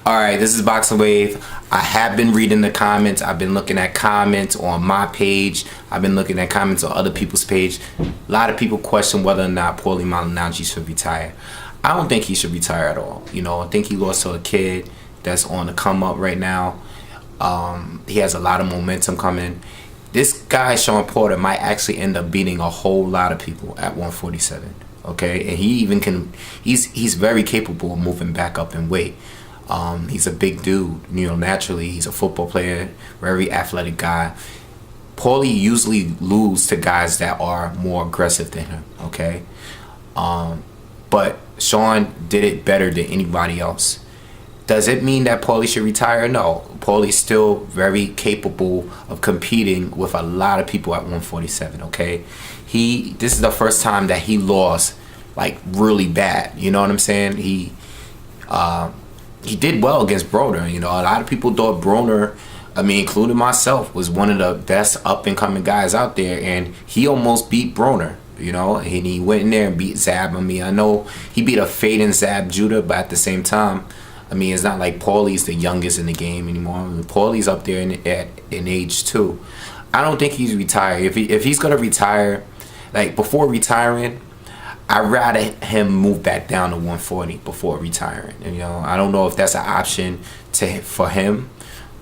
Alright, this is BoxingWave. I have been reading the comments. I've been looking at comments on my page. I've been looking at comments on other people's page. A lot of people question whether or not Paulie Malignaggi should retire. I don't think he should retire at all. You know, I think he lost to a kid that's on the come up right now. He has a lot of momentum coming. This guy, Shawn Porter, might actually end up beating a whole lot of people at 147. Okay, and he even can. He's very capable of moving back up in weight. He's a big dude, you know, naturally. He's a football player, very athletic guy. Paulie usually loses to guys that are more aggressive than him, okay? But Shawn did it better than anybody else. Does it mean that Paulie should retire? No. Paulie's still very capable of competing with a lot of people at 147, okay? This is the first time that he lost, like, really bad. You know what I'm saying? He did well against Broner. You know, a lot of people thought Broner, I mean, including myself, was one of the best up-and-coming guys out there, and he almost beat Broner, you know, and he went in there and beat Zab. I mean, I know he beat a fading Zab Judah, but at the same time, I mean, it's not like Paulie's the youngest in the game anymore. I mean, Paulie's up there in age too. I don't think he's retired. If he's gonna retire, like before retiring, I'd rather him move back down to 140 before retiring. And, you know, I don't know if that's an option for him,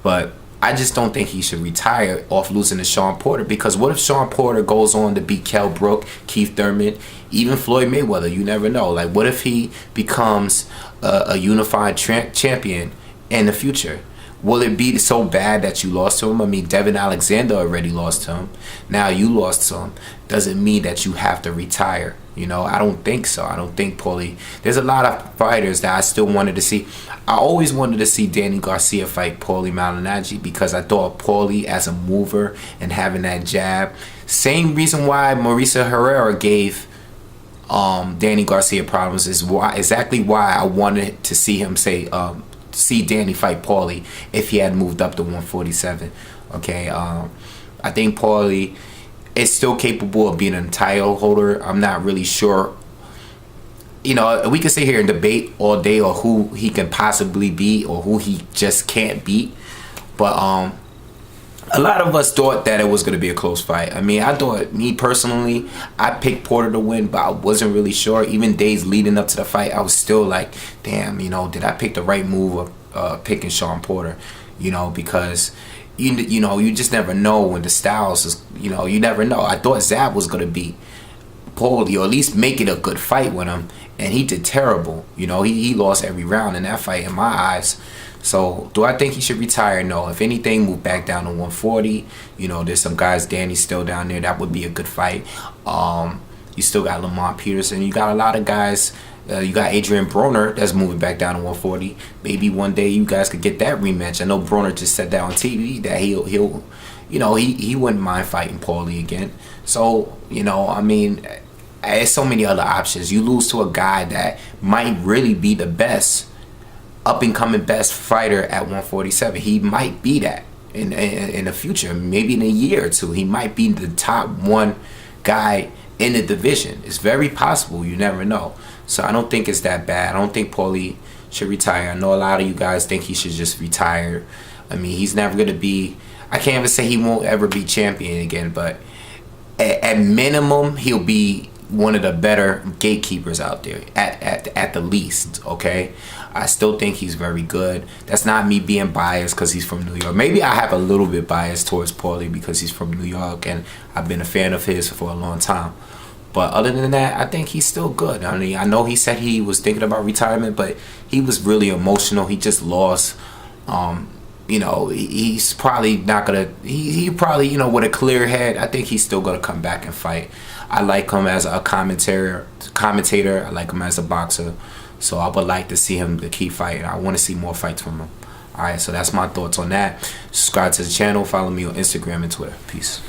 but I just don't think he should retire off losing to Shawn Porter. Because what if Shawn Porter goes on to beat Kell Brook, Keith Thurman, even Floyd Mayweather? You never know. Like, what if he becomes a unified champion in the future? Will it be so bad that you lost to him? I mean, Devin Alexander already lost to him. Now you lost to him. Doesn't mean that you have to retire. You know, I don't think so. I don't think Paulie. There's a lot of fighters that I still wanted to see. I always wanted to see Danny Garcia fight Paulie Malignaggi because I thought Paulie as a mover and having that jab. Same reason why Marisa Herrera gave Danny Garcia problems is exactly why I wanted to see him see Danny fight Paulie if he had moved up to 147. Okay, I think Paulie is still capable of being a title holder. I'm not really sure. You know, we could sit here and debate all day on who he can possibly beat or who he just can't beat. But a lot of us thought that it was going to be a close fight. I mean, I thought, me personally, I picked Porter to win, but I wasn't really sure. Even days leading up to the fight, I was still like, damn, you know, did I pick the right move of picking Shawn Porter? You know, because you know, you just never know when the styles is, you know, you never know. I thought Zab was going to beat Paulie, or at least make it a good fight with him, and he did terrible. You know, he lost every round in that fight in my eyes. So do I think he should retire? No. If anything, move back down to 140. You know, there's some guys, Danny's still down there. That would be a good fight. You still got Lamont Peterson. You got a lot of guys. You got Adrian Broner that's moving back down to 140. Maybe one day you guys could get that rematch. I know Broner just said that on TV that he'll you know, he wouldn't mind fighting Paulie again. So, you know, I mean, there's so many other options. You lose to a guy that might really be the best up-and-coming best fighter at 147. He might be that in the future. Maybe in a year or two, he might be the top one guy in the division. It's very possible. You never know. So I don't think it's that bad. I don't think Paulie should retire. I know a lot of you guys think he should just retire. I mean, he's never going to be... I can't even say he won't ever be champion again, but at minimum, he'll be one of the better gatekeepers out there, at the least, okay? I still think he's very good. That's not me being biased because he's from New York. Maybe I have a little bit bias towards Paulie because he's from New York and I've been a fan of his for a long time. But other than that, I think he's still good. I mean, I know he said he was thinking about retirement, but he was really emotional. He just lost. You know, he's probably not gonna. He probably, you know, with a clear head, I think he's still gonna come back and fight. I like him as a commentator. I like him as a boxer. So I would like to see him to keep fighting. I want to see more fights from him. All right, so that's my thoughts on that. Subscribe to the channel. Follow me on Instagram and Twitter. Peace.